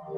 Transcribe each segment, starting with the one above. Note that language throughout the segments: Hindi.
तो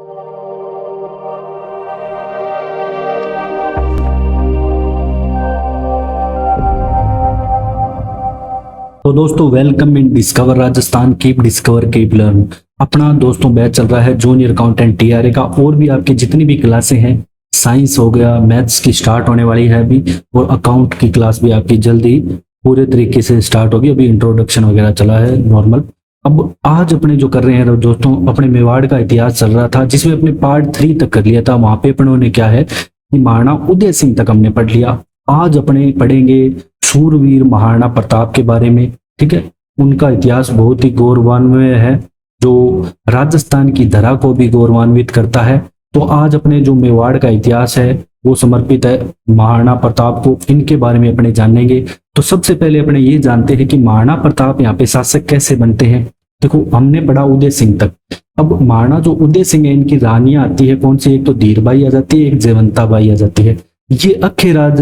दोस्तों welcome in discover Rajasthan, keep discover keep learn. अपना दोस्तों बैच चल रहा है जूनियर अकाउंटेंट टीआरए का, और भी आपकी जितनी भी क्लासें हैं, साइंस हो गया, मैथ्स की स्टार्ट होने वाली है अभी, और अकाउंट की क्लास भी आपकी जल्दी पूरे तरीके से स्टार्ट होगी। अभी इंट्रोडक्शन वगैरह चला है नॉर्मल। अब आज अपने जो कर रहे हैं दोस्तों, अपने मेवाड़ का इतिहास चल रहा था जिसमें अपने पार्ट 3 तक कर लिया था। वहां पे अपनों ने क्या है कि महाराणा उदय सिंह तक हमने पढ़ लिया। आज अपने पढ़ेंगे शूरवीर महाराणा प्रताप के बारे में। ठीक है, उनका इतिहास बहुत ही गौरवान्वित है, जो राजस्थान की धरा को भी गौरवान्वित करता है। तो आज अपने जो मेवाड़ का इतिहास है वो समर्पित है महाराणा प्रताप को। इनके बारे में अपने जानेंगे। तो सबसे पहले अपने ये जानते हैं कि महाराणा प्रताप यहाँ पे शासक कैसे बनते हैं। देखो, हमने पढ़ा उदय सिंह तक। अब महाराणा जो उदय सिंह है, इनकी रानियां आती है कौन सी, एक तो धीरबाई आ जाती है, एक जयवंताबाई आ जाती है। ये अखेराज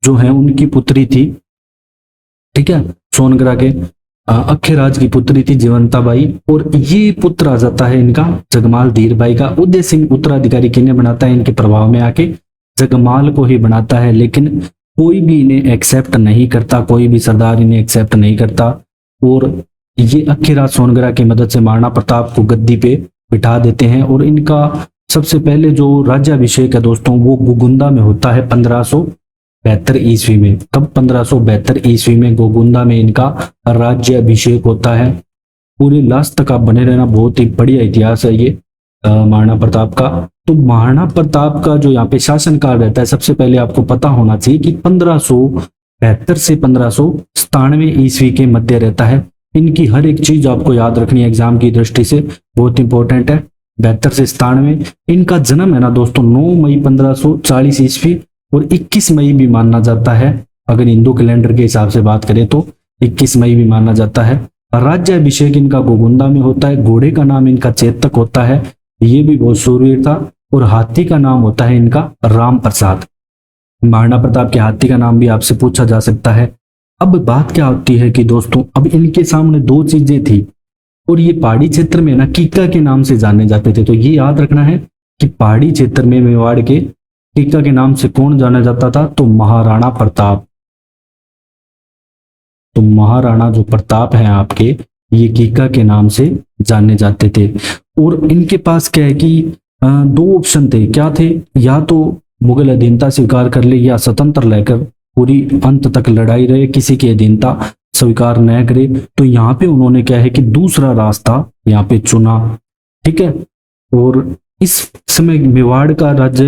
जो है उनकी पुत्री थी। ठीक है, सोनगरा के अखेराज की पुत्री थी जयवंताबाई, और ये पुत्र आ जाता है इनका जगमाल धीरबाई का। उदय सिंह उत्तराधिकारी किन्हें बनाता है, इनके प्रभाव में आके जगमाल को ही बनाता है, लेकिन कोई भी इन्हें एक्सेप्ट नहीं करता, कोई भी सरदार इन्हें एक्सेप्ट नहीं करता। और ये अखेराज सोनगरा की मदद से महाराणा प्रताप को गद्दी पे बिठा देते हैं। और इनका सबसे पहले जो राज्याभिषेक है दोस्तों, वो गोगुंदा में होता है 1572 ईस्वी में। तब 1572 ईस्वी में गोगुंदा में इनका राज्याभिषेक होता है। पूरे लास्ट तक आप बने रहना, बहुत ही बढ़िया इतिहास है ये महाराणा प्रताप का। तो महाराणा प्रताप का जो यहाँ पे शासनकाल रहता है, सबसे पहले आपको पता होना चाहिए कि 1572 से 1597 ईस्वी के मध्य रहता है। इनकी हर एक चीज आपको याद रखनी है एग्जाम की दृष्टि से, बहुत इंपॉर्टेंट है। 72 से 97। इनका जन्म है ना दोस्तों 9 मई 1540 ईस्वी, और 21 मई भी मानना जाता है। अगर हिंदू कैलेंडर के हिसाब से बात करें तो 21 मई भी माना जाता है। राज्याभिषेक इनका गोगुंदा में होता है। घोड़े का नाम इनका चेतक होता है, ये भी बहुत शूरवीर था। और हाथी का नाम होता है इनका राम प्रसाद। महाराणा प्रताप के हाथी का नाम भी आपसे पूछा जा सकता है। अब बात क्या होती है कि दोस्तों, अब इनके सामने दो चीजें थी, और ये पहाड़ी क्षेत्र में ना कीका के नाम से जाने जाते थे। तो ये याद रखना है कि पहाड़ी क्षेत्र में मेवाड़ के कीका के नाम से कौन जाना जाता था, तो महाराणा प्रताप। तो महाराणा जो प्रताप हैं आपके, ये कीका के नाम से जाने जाते थे। और इनके पास क्या है कि दो ऑप्शन थे। क्या थे, या तो मुगल अधीनता स्वीकार कर ले, या स्वतंत्र लेकर पूरी अंत तक लड़ाई रहे, किसी की अधीनता स्वीकार न करे। तो यहाँ पे उन्होंने क्या है कि दूसरा रास्ता यहाँ पे चुना। ठीक है, और इस समय मेवाड़ का राज्य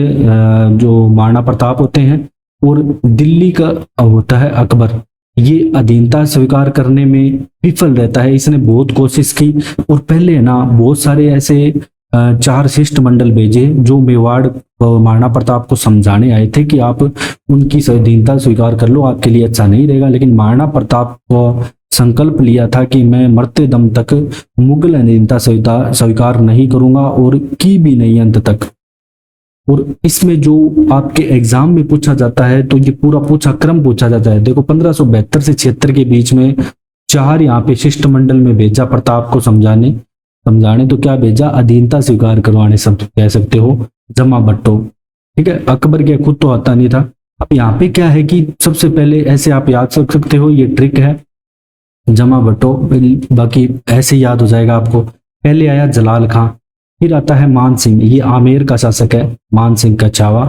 जो महाराणा प्रताप होते हैं, और दिल्ली का होता है अकबर। ये अधीनता स्वीकार करने में विफल रहता है। इसने बहुत कोशिश की, और पहले ना बहुत सारे ऐसे 4 शिष्टमंडल भेजे जो मेवाड़ महाराणा प्रताप को समझाने आए थे कि आप उनकी अधीनता स्वीकार कर लो, आपके लिए अच्छा नहीं रहेगा। लेकिन महाराणा प्रताप को संकल्प लिया था कि मैं मरते दम तक मुगल अधीनता स्वीकार नहीं करूंगा, और की भी नहीं अंत तक। और इसमें जो आपके एग्जाम में पूछा जाता है, तो ये पूरा पूछा क्रम पूछा जाता है। देखो, 1572 से 76 के बीच में 4 यहाँ पे शिष्टमंडल में भेजा प्रताप को समझाने। तो क्या भेजा, अधीनता स्वीकार करवाने, सब कह सकते हो, जमा भट्टो। ठीक है, अकबर के खुद तो आता नहीं था। अब यहाँ पे क्या है कि सबसे पहले ऐसे आप याद रख सकते हो, ये ट्रिक है, जमा भट्टो। बाकी ऐसे याद हो जाएगा आपको। पहले आया जलाल खां, फिर आता है मान सिंह, ये आमेर का शासक है, मान सिंह का चावा।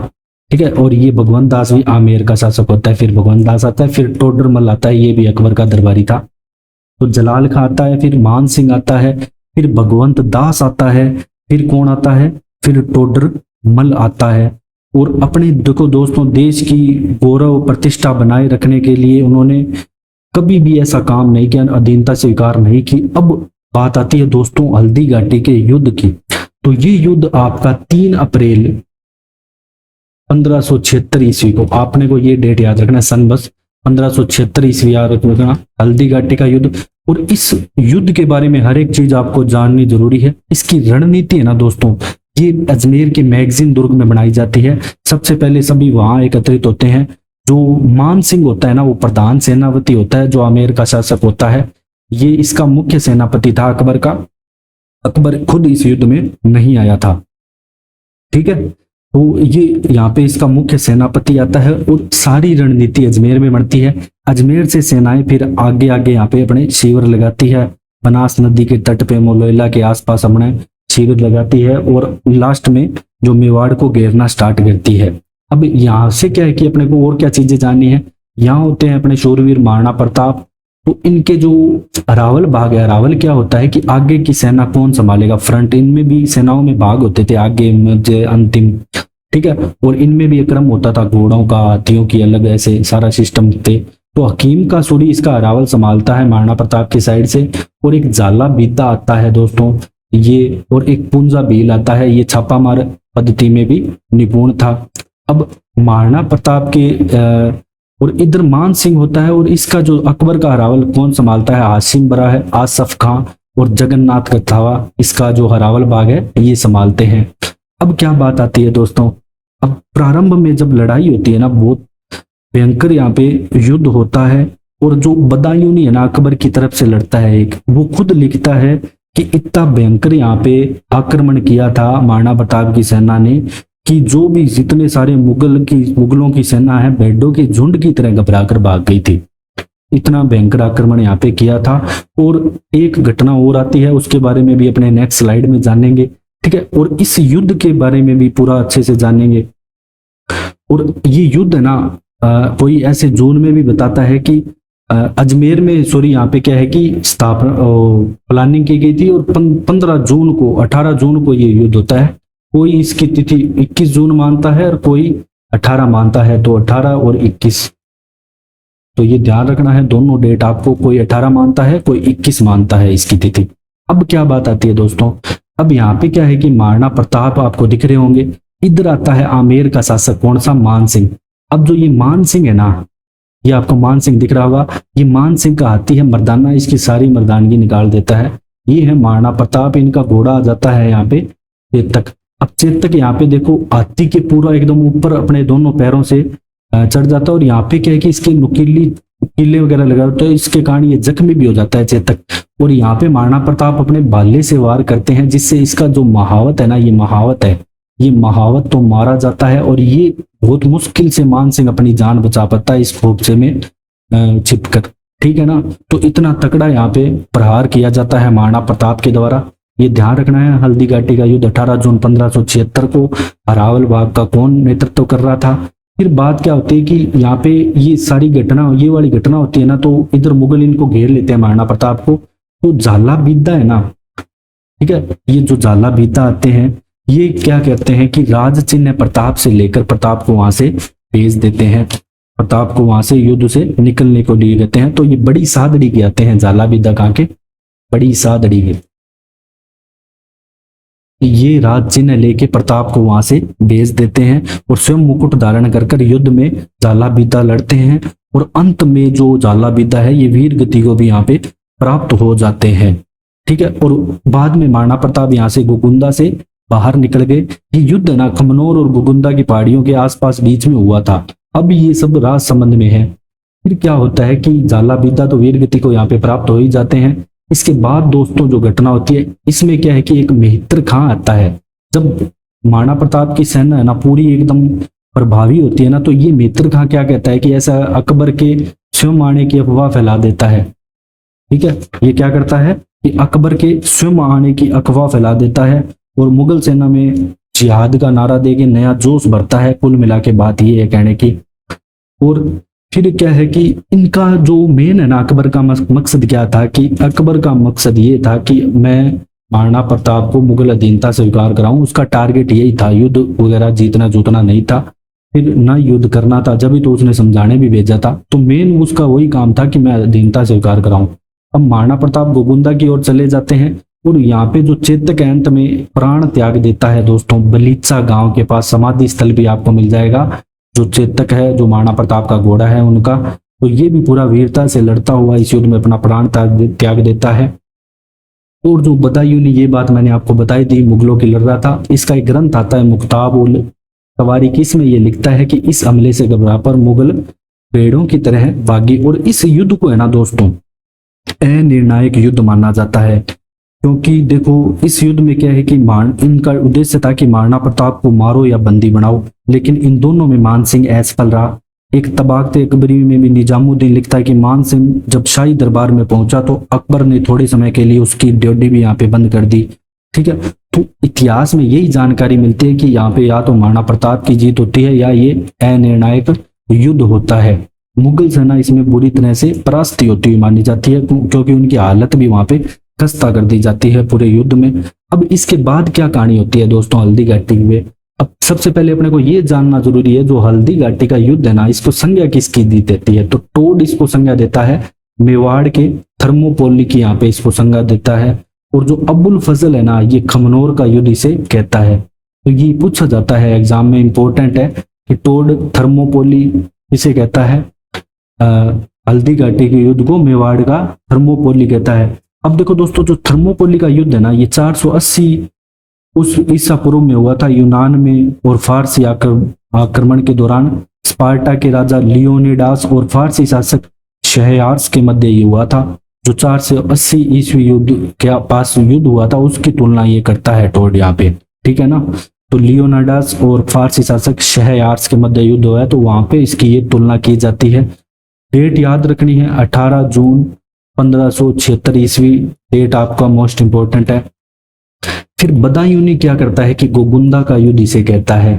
ठीक है, और ये भगवंत दास भी आमेर का शासक होता है। फिर भगवंत दास आता है, फिर टोडरमल आता है, ये भी अकबर का दरबारी था। तो जलाल खां आता है, फिर मान सिंह आता है, फिर भगवंत दास आता है, फिर कौन आता है, फिर टोडरमल आता है। और अपने देखो दोस्तों, देश की गौरव प्रतिष्ठा बनाए रखने के लिए उन्होंने कभी भी ऐसा काम नहीं किया, अधीनता स्वीकार नहीं की। अब बात आती है दोस्तों हल्दी घाटी के युद्ध की। तो ये युद्ध आपका 3 अप्रैल 1576 ईस्वी को, आपने को ये डेट याद रखना, सन बस 1576 ईस्वी याद रखना, हल्दी घाटी का युद्ध। और इस युद्ध के बारे में हर एक चीज आपको जाननी जरूरी है। इसकी रणनीति है ना दोस्तों, ये अजमेर के मैगजीन दुर्ग में बनाई जाती है। सबसे पहले सभी वहां एकत्रित होते हैं। जो मान सिंह होता है ना, वो प्रधान सेनापति होता है, जो आमेर का शासक होता है। ये इसका मुख्य सेनापति था अकबर का। अकबर खुद इस युद्ध में नहीं आया था। ठीक है। तो ये यहाँ पे इसका मुख्य सेनापति आता है और सारी रणनीति अजमेर में बनती है। अजमेर से सेनाएं फिर आगे आगे यहाँ पे अपने शिविर लगाती है, बनास नदी के तट पे मोलोइला के आसपास अपने शिविर लगाती है और लास्ट में जो मेवाड़ को घेरना स्टार्ट करती है। अब यहाँ से क्या है कि अपने को और क्या चीजें जाननी है। यहाँ होते हैं अपने शूरवीर महाराणा प्रताप। तो इनके जो अरावल भाग है, अरावल क्या होता है कि आगे की सेना कौन संभालेगा, फ्रंट, इनमें भी सेनाओं में भाग होते थे, आगे मध्य अंतिम, ठीक है। और इनमें भी एक क्रम होता था, घोड़ों का, हाथियों की अलग, ऐसे सारा सिस्टम थे। तो हकीम का सूरी इसका अरावल संभालता है महाराणा प्रताप की साइड से। और एक जाला बीता आता है दोस्तों ये, और एक पुंजा भील आता है, ये छापामार पद्धति में भी निपुण था। अब महाराणा प्रताप के और इधर मान सिंह होता है, और इसका जो अकबर का हरावल कौन संभालता है, हासिम बरा है, आसफ खां और जगन्नाथ कथावा इसका जो हरावल बाग है ये संभालते हैं। अब क्या बात आती है दोस्तों, अब प्रारंभ में जब लड़ाई होती है ना, बहुत भयंकर यहाँ पे युद्ध होता है। और जो बदायूनी है ना, अकबर की तरफ से लड़ता है एक, वो खुद लिखता है कि इतना भयंकर यहाँ पे आक्रमण किया था महाराणा प्रताप की सेना ने कि जो भी जितने सारे मुगलों की सेना है भेड़ों के झुंड की तरह घबरा कर भाग गई थी। इतना भयंकर आक्रमण यहाँ पे किया था। और एक घटना और आती है, उसके बारे में भी अपने नेक्स्ट स्लाइड में जानेंगे, ठीक है। और इस युद्ध के बारे में भी पूरा अच्छे से जानेंगे। और ये युद्ध है ना, कोई ऐसे जोन में भी बताता है कि अजमेर में, सॉरी यहाँ पे क्या है कि स्थापना प्लानिंग की गई थी, और 15 जून को, 18 जून को ये युद्ध होता है। कोई इसकी तिथि 21 जून मानता है और कोई 18 मानता है। तो 18 और 21, तो ये ध्यान रखना है, दोनों डेट आपको, कोई 18 मानता है, कोई 21 मानता है इसकी तिथि। अब क्या बात आती है दोस्तों, अब यहाँ पे क्या है कि महाराणा प्रताप आपको दिख रहे होंगे, इधर आता है आमेर का शासक, कौन सा, मान सिंह। अब जो ये मान सिंह है ना, ये आपको मान सिंह दिख रहा होगा, ये मान सिंह का हाथी है मर्दाना, इसकी सारी मर्दानगी निकाल देता है। ये है महाराणा प्रताप, इनका घोड़ा आ जाता है यहाँ पे चेतक। अब चेतक यहाँ पे देखो हाथी के पूरा एकदम ऊपर अपने दोनों पैरों से चढ़ जाता है, और यहाँ पे क्या है कि इसके नुकीली किले वगैरह लगा, तो इसके कारण ये जख्मी भी हो जाता है चेतक। और यहाँ पे महाराणा प्रताप अपने भाले से वार करते हैं, जिससे इसका जो महावत है ना, ये महावत है, ये महावत तो मारा जाता है। और ये बहुत मुश्किल से मान सिंह अपनी जान बचा पाता है इस खोपचे में छिपकर, ठीक है ना। तो इतना तकड़ा यहाँ पे प्रहार किया जाता है महाराणा प्रताप के द्वारा। ये ध्यान रखना है, हल्दी घाटी का युद्ध 18 जून 1576 को अरावल बाग का कौन नेतृत्व कर रहा था। फिर बात क्या होती है कि यहाँ पे ये सारी घटना, ये वाली घटना होती है ना, तो इधर मुगल इनको घेर लेते हैं महाराणा प्रताप को। तो झाला बीदा है ना, ठीक है, ये जो झाला बीदा आते हैं, ये क्या कहते हैं कि राज चिन्ह प्रताप से लेकर प्रताप को वहां से भेज देते हैं, प्रताप को वहां से युद्ध से निकलने को लिए कहते हैं। तो ये बड़ी सादड़ी के आते हैं झाला बीदा, कहाँ के, बड़ी सादड़ी के। ये राज चिन्ह लेके प्रताप को वहां से भेज देते हैं और स्वयं मुकुट धारण कर युद्ध में झाला बीदा लड़ते हैं। और अंत में जो झाला बीदा है, ये वीर गति को भी यहाँ पे प्राप्त हो जाते हैं, ठीक है। और बाद में महाराणा प्रताप यहाँ से गोकुंदा से बाहर निकल गए। ये युद्ध ना खमनोर और गोकुंदा की पहाड़ियों के आसपास बीच में हुआ था। अब ये सब राज संबंध में है। फिर क्या होता है कि झाला बीदा तो वीर गति को यहाँ पे प्राप्त हो ही जाते हैं। इसके बाद दोस्तों जो घटना होती है, इसमें क्या है कि एक मेहतर खां आता है। जब महाराणा प्रताप की सेना है ना पूरी एकदम प्रभावी होती है ना, तो ये मेहतर खां क्या कहता है कि ऐसा अकबर के स्वयं आने की अफवाह फैला देता है, ठीक है। ये क्या करता है कि अकबर के स्वयं आने की अफवाह फैला देता है और मुगल सेना में जिहाद का नारा देके नया जोश भरता है। कुल मिला के बात ये है कहने की। और फिर क्या है कि इनका जो मेन है ना, अकबर का मकसद क्या था कि अकबर का मकसद ये था कि मैं महाराणा प्रताप को मुगल अधीनता स्वीकार कराऊं। उसका टारगेट यही था, युद्ध वगैरह जीतना जूतना नहीं था, फिर ना युद्ध करना था। जब भी तो उसने समझाने भी भेजा था, तो मेन उसका वही काम था कि मैं अधीनता स्वीकार कराऊं। अब महाराणा प्रताप गोकुंदा की ओर चले जाते हैं और यहाँ पे जो चेतक अंत में प्राण त्याग देता है दोस्तों, बलीचा गांव के पास समाधि स्थल भी आपको मिल जाएगा। जो चेतक है, जो महाराणा प्रताप का घोड़ा है उनका, तो ये भी पूरा वीरता से लड़ता हुआ इस युद्ध में अपना प्राण त्याग देता है। और जो बदायूं, ये बात मैंने आपको बताई थी, मुगलों की लड़ रहा था। इसका एक ग्रंथ आता है मुक्ताब उल तवारीख, इसमें ये लिखता है कि इस हमले से घबरा पर मुगल पेड़ों की तरह भागी। और इस युद्ध को है ना दोस्तों अनिर्णायक युद्ध माना जाता है। क्योंकि देखो इस युद्ध में क्या है कि इनका उद्देश्य था कि महाराणा प्रताप को मारो या बंदी बनाओ, लेकिन इन दोनों में मान सिंह असफल रहा। एक तबाकत अकबरी में भी निजामुद्दीन लिखता है कि मान सिंह जब शाही दरबार में पहुंचा तो अकबर ने थोड़े समय के लिए उसकी ड्यूटी भी यहाँ पे बंद कर दी। ठीक है, तो इतिहास में यही जानकारी मिलती है कि यहाँ पे या तो महाराणा प्रताप की जीत होती है या ये अनिर्णायक युद्ध होता है। मुगल सेना इसमें बुरी तरह से परास्त होती हुई मानी जाती है, क्योंकि उनकी हालत भी वहां पे खस्ता कर दी जाती है पूरे युद्ध में। अब इसके बाद क्या कहानी होती है दोस्तों हल्दी घाटी में। अब सबसे पहले अपने को ये जानना जरूरी है, जो हल्दी घाटी का युद्ध है ना, इसको संज्ञा किसकी दी देती है? तो टोड इसको संज्ञा देता है मेवाड़ के थर्मोपोली की, यहाँ पे इसको संज्ञा देता है। और जो अबुल फजल है ना, ये खमनोर का युद्ध इसे कहता है। तो ये पूछा जाता है एग्जाम में, इंपॉर्टेंट है कि टोड थर्मोपोली इसे कहता है, हल्दी घाटी के युद्ध को मेवाड़ का थर्मोपोली कहता है। अब देखो दोस्तों, जो थर्मोपोली का युद्ध है ना, ये 480 उस ईसा पूर्व में हुआ था यूनान में, और फारसी आक्रमण के दौरान स्पार्टा के राजा लियोनिडास और फारसी शासक शहरयार्स के मध्य ये हुआ था। जो 480 ईस्वी युद्ध के पास युद्ध हुआ था उसकी तुलना ये करता है टोड यहाँ पे। ठीक है ना, तो लियोनिडास और फारसी शासक शहरयार्स के मध्य युद्ध हुआ है, तो वहां पे इसकी ये तुलना की जाती है। डेट याद रखनी है, 18 जून 1576 ईस्वी, डेट आपका मोस्ट इंपोर्टेंट है। फिर बदायूनी क्या करता है कि गोगुंदा का युद्ध इसे कहता है।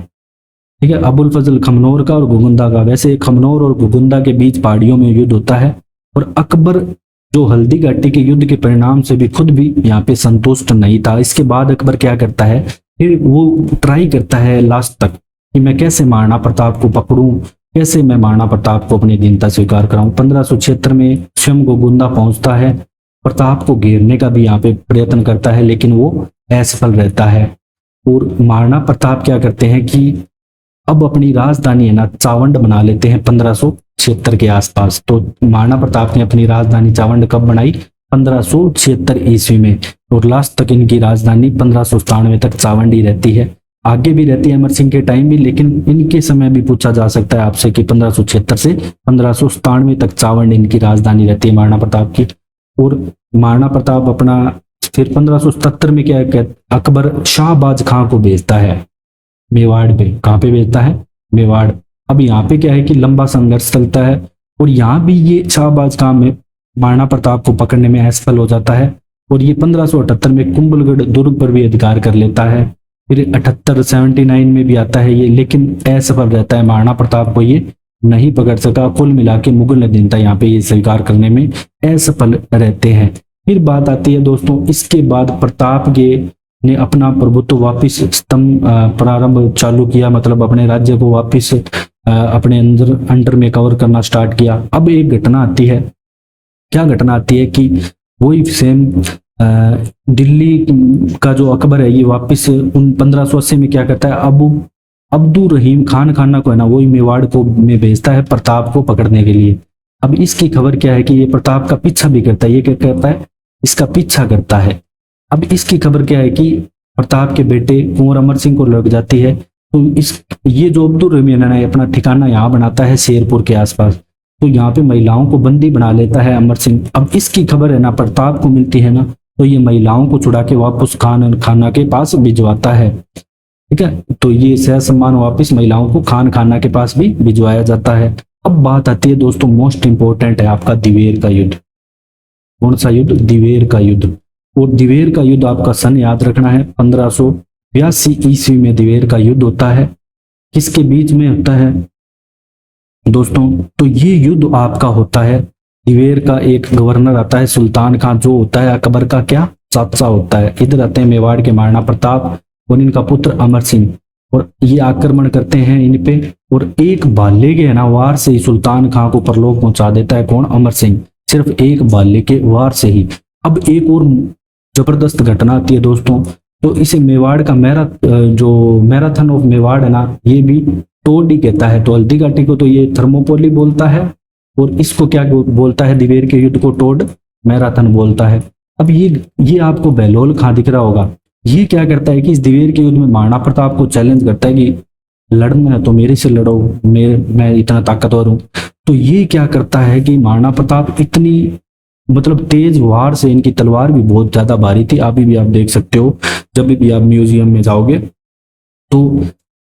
ठीक है, अबुल फजल खमनोर का और गोगुंदा का। वैसे खमनोर और गोगुंदा के बीच पहाड़ियों में युद्ध होता है, और अकबर जो हल्दी घाटी के युद्ध के परिणाम से भी खुद भी यहाँ पे संतुष्ट नहीं था। इसके बाद अकबर क्या करता है, फिर वो ट्राई करता है लास्ट तक कि मैं कैसे महाराणा प्रताप को पकड़ूं, कैसे मैं महाराणा प्रताप को अपनी दीनता स्वीकार कराऊं। 1576 में स्वयं गोगुंदा पहुंचता है, प्रताप को घेरने का भी यहाँ पे प्रयत्न करता है, लेकिन वो असफल रहता है। और महाराणा प्रताप क्या करते हैं कि अब अपनी राजधानी है ना चावंड बना लेते हैं 1576 के आसपास। तो महाराणा प्रताप ने अपनी राजधानी चावंड कब बनाई? 1576 ईस्वी में, और लास्ट तक इनकी राजधानी 1597 तक चावंड ही रहती है। आगे भी रहती है अमर सिंह के टाइम भी, लेकिन इनके समय भी पूछा जा सकता है आपसे कि 1576 से 1597 तक चावंड इनकी राजधानी रहती है महाराणा प्रताप की। और महाराणा प्रताप अपना फिर 1577 में क्या है, अकबर शाहबाज खां को भेजता है मेवाड़ पे। कहाँ पे भेजता है? मेवाड़। अब यहाँ पे क्या है कि लंबा संघर्ष चलता है, और यहाँ भी ये शाहबाज खां में महाराणा प्रताप को पकड़ने में असफल हो जाता है, और ये 1578 में कुंभलगढ़ दुर्ग पर भी अधिकार कर लेता है। फिर 78-79 में भी आता है ये, लेकिन असफल रहता है। महाराणा प्रताप को ये नहीं पकड़ सका। कुल मिला के मुगल अधीनता यहाँ पे ये स्वीकार करने में असफल रहते हैं। फिर बात आती है दोस्तों, इसके बाद प्रताप के ने अपना प्रभुत्व वापिस प्रारंभ चालू किया, मतलब अपने राज्य को वापिस अपने अंडर में कवर करना स्टार्ट किया। अब एक घटना आती है, क्या घटना आती है कि वही सेम दिल्ली का जो अकबर है ये वापिस उन 1580 में क्या करता है, अब्दुल रहीम खान खाना को है ना, वही मेवाड़ को में भेजता है प्रताप को पकड़ने के लिए। अब इसकी खबर क्या है कि ये प्रताप का पीछा भी करता है। ये क्या करता है? इसका पीछा करता है। अब इसकी खबर क्या है कि प्रताप के बेटे कुंवर अमर सिंह को लग जाती है। तो ये जो अब्दुल रहीम है अपना ठिकाना यहाँ बनाता है शेरपुर के आसपास। तो यहाँ पे महिलाओं को बंदी बना लेता है अमर सिंह। अब इसकी खबर है ना प्रताप को मिलती है ना, तो ये महिलाओं को छुड़ा के वापस खान खाना के पास भिजवाता है। ठीक है, तो ये सह सम्मान वापिस महिलाओं को खान खाना के पास भी भिजवाया जाता है। अब बात आती है दोस्तों, मोस्ट इंपोर्टेंट है आपका दिवेर का युद्ध। कौन सा युद्ध? दिवेर का युद्ध। और दिवेर का युद्ध आपका सन याद रखना है, 1582 ईस्वी में दिवेर का युद्ध होता है। किसके बीच में होता है दोस्तों? तो ये युद्ध आपका होता है, दिवेर का एक गवर्नर आता है सुल्तान खान, जो होता है अकबर का क्या चाचा होता है। इधर आते हैं मेवाड़ के महाराणा प्रताप और इनका पुत्र अमर सिंह, और ये आक्रमण करते हैं इन पे। और एक भाले के है ना वार से ही सुल्तान खान को परलोक पहुंचा देता है। कौन? अमर सिंह। सिर्फ एक भाले के वार से ही। अब एक और जबरदस्त घटना आती है दोस्तों, तो इसे मेवाड़ का जो मैराथन ऑफ मेवाड़ है ना, ये भी टोड ही कहता है। तो हल्दी घाटी को तो ये थर्मोपोली बोलता है, और इसको क्या बोलता है? दिवेर के युद्ध को टोड मैराथन बोलता है। अब ये आपको बहलोल खां दिख रहा होगा। ये क्या करता है कि इस दिवेर के युद्ध में महाराणा प्रताप को चैलेंज करता है कि लड़ना है तो मेरे से लड़ो, मैं इतना ताकतवर हूं। तो ये क्या करता है कि महाराणा प्रताप इतनी मतलब तेज वार से इनकी तलवार भी बहुत ज्यादा भारी थी। अभी भी आप देख सकते हो जब भी आप म्यूजियम में जाओगे तो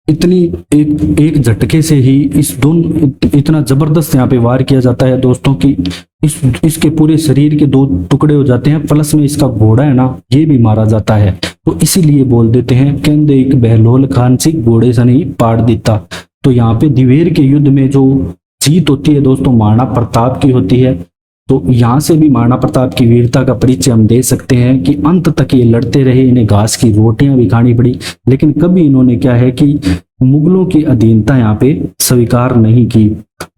इतनी एक एक झटके से ही इस दोनों इतना जबरदस्त यहाँ पे वार किया जाता है दोस्तों की इसके पूरे शरीर के दो टुकड़े हो जाते हैं, प्लस में इसका घोड़ा है ना ये भी मारा जाता है। तो इसीलिए बोल देते हैं कहते एक बहलोल खान सिंह घोड़े से नहीं पाड़ देता। तो यहाँ पे दिवेर के युद्ध में जो जीत होती है दोस्तों महाराणा प्रताप की होती है। तो यहाँ से भी महाराणा प्रताप की वीरता का परिचय हम दे सकते हैं कि अंत तक ये लड़ते रहे, इन्हें घास की रोटियां भी खानी पड़ी, लेकिन कभी इन्होंने क्या है कि मुगलों की अधीनता यहाँ पे स्वीकार नहीं की।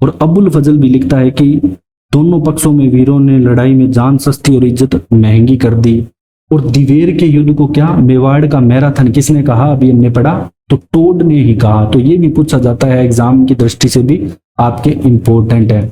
और अबुल फजल भी लिखता है कि दोनों पक्षों में वीरों ने लड़ाई में जान सस्ती और इज्जत महंगी कर दी। और दिवेर के युद्ध को क्या मेवाड़ का मैराथन किसने कहा, अभी हमने पढ़ा, तो टोड ने ही कहा। तो ये भी पूछा जाता है एग्जाम की दृष्टि से भी आपके इंपॉर्टेंट है।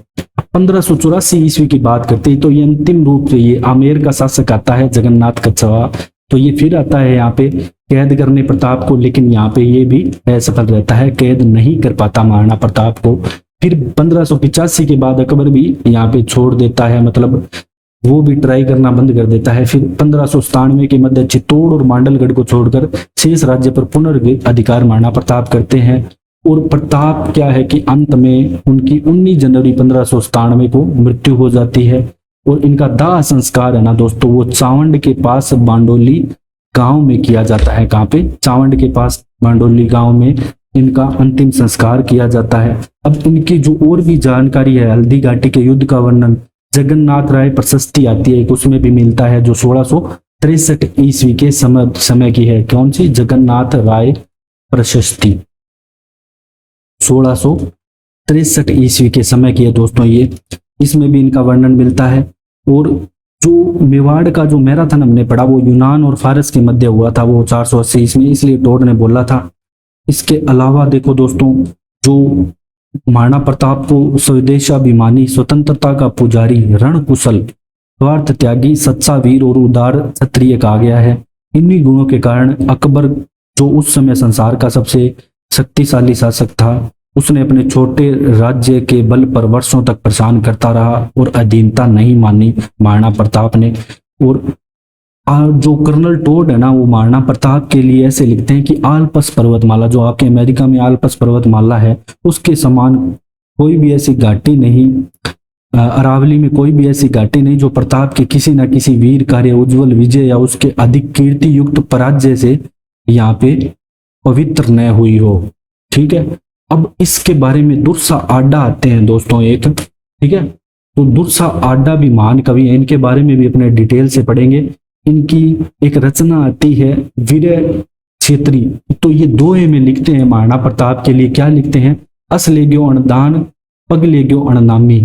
1584 ईस्वी की बात करते हैं तो ये अंतिम रूप से ये आमेर का शासक आता है जगन्नाथ कछवा। तो ये फिर आता है यहाँ पे कैद करने प्रताप को, लेकिन यहाँ पे ये भी असफल रहता है, कैद नहीं कर पाता महाराणा प्रताप को। फिर 1585 के बाद अकबर भी यहाँ पे छोड़ देता है, मतलब वो भी ट्राई करना बंद कर देता है। फिर 1597 के मध्य चित्तौड़ और मांडलगढ़ को छोड़कर शेष राज्य पर पुनर्अधिकार महाराणा प्रताप करते हैं। और प्रताप क्या है कि अंत में उनकी 19 जनवरी 1597 को मृत्यु हो जाती है। और इनका दाह संस्कार है ना दोस्तों वो चावंड के पास बांडोली गांव में किया जाता है। कहाँ पे, चावंड के पास बांडोली गांव में इनका अंतिम संस्कार किया जाता है। अब इनकी जो और भी जानकारी है हल्दी घाटी के युद्ध का वर्णन जगन्नाथ राय प्रशस्ति आती है, उसमें भी मिलता है जो 1663 ईस्वी के समय की है। कौन सी, जगन्नाथ राय प्रशस्ति 1663 ईस्वी के समय की है दोस्तों ये, इसमें भी इनका वर्णन मिलता है। और जो मेवाड़ का जो मैराथन हमने पढ़ा वो यूनान और फारस के मध्य हुआ था, वो 480 ईस्वी में, इसलिए टोड ने बोला था। इसके अलावा देखो दोस्तों जो महाराणा प्रताप को स्वदेशाभिमानी, स्वतंत्रता का पुजारी, रणकुशल, स्वार्थ त्यागी, सच्चा वीर और उदार क्षत्रिय कहा गया है। इन्हीं गुणों के कारण अकबर जो उस समय संसार का सबसे शक्तिशाली शासक था, उसने अपने छोटे राज्य के बल पर वर्षों तक परेशान करता रहा और अधीनता नहीं मानी महाराणा प्रताप ने। और जो कर्नल टोड है ना वो महाराणा प्रताप के लिए ऐसे लिखते हैं कि आल्प्स पर्वतमाला, जो आपके अमेरिका में आल्प्स पर्वतमाला है, उसके समान कोई भी ऐसी घाटी नहीं, अरावली में कोई भी ऐसी घाटी नहीं जो प्रताप के किसी न किसी वीर कार्य, उज्जवल विजय या उसके अधिक कीर्ति युक्त पराजय से यहाँ पे पवित्र न हुई हो। ठीक है, अब इसके बारे में दुर्सा आड्डा आते हैं दोस्तों एक, ठीक है, तो दुर्सा आड्डा भी महान कवि है, इनके बारे में भी अपने डिटेल से पढ़ेंगे। इनकी एक रचना आती है वीर क्षेत्री, तो ये दोहे में लिखते हैं महाराणा प्रताप के लिए, क्या लिखते हैं, अस ले गयो अणदान पग ले गयो अणनामी,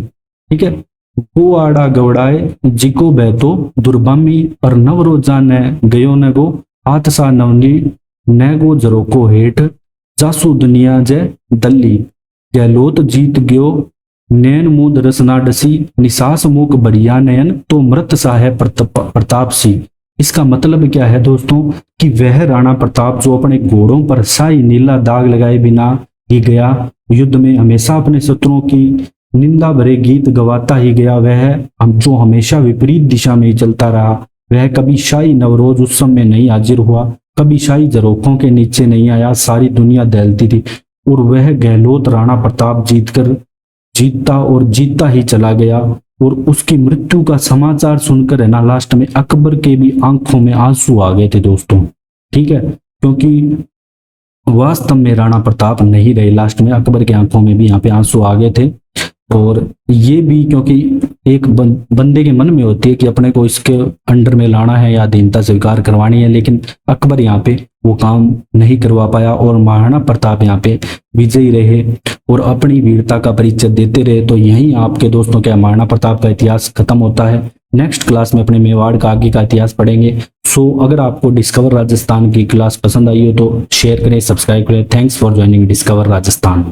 ठीक है, वो आड़ा गवड़ाए जिको बहतो दुर्बामी और नवरो जान गयो न गो हाथ सा नवनी न गो जरोको हेठ जासू दुनिया जय दल्ली गहलोत जीत गयो नैन मूद रसना डसी निसास मूक बरिया नयन तो मृत सा है प्रताप सी। इसका मतलब क्या है दोस्तों कि वह राणा प्रताप जो अपने घोड़ों पर शाही नीला दाग लगाए बिना ही गया, युद्ध में हमेशा अपने शत्रुओं की निंदा भरे गीत गवाता ही गया, वह हम जो हमेशा विपरीत दिशा में ही चलता रहा, वह कभी शाही नवरोज उत्सव में नहीं हाजिर हुआ, कभी शाही झरोखों के नीचे नहीं आया, सारी दुनिया दहलती थी और वह गहलोत राणा प्रताप जीतता और जीतता ही चला गया। और उसकी मृत्यु का समाचार सुनकर है ना लास्ट में अकबर के भी आंखों में आंसू आ गए थे दोस्तों, ठीक है, क्योंकि वास्तव में राणा प्रताप नहीं रहे, लास्ट में अकबर के आंखों में भी यहाँ पे आंसू आ गए थे। और ये भी क्योंकि एक बंदे के मन में होती है कि अपने को इसके अंडर में लाना है या अधीनता स्वीकार करवानी है, लेकिन अकबर यहाँ पे वो काम नहीं करवा पाया और महाराणा प्रताप यहाँ पे विजयी रहे और अपनी वीरता का परिचय देते रहे। तो यही आपके दोस्तों क्या महाराणा प्रताप का इतिहास खत्म होता है। नेक्स्ट क्लास में अपने मेवाड़ का आगे का इतिहास पढ़ेंगे। सो अगर आपको डिस्कवर राजस्थान की क्लास पसंद आई हो तो शेयर करें, सब्सक्राइब करें। Thanks for joining discover Rajasthan.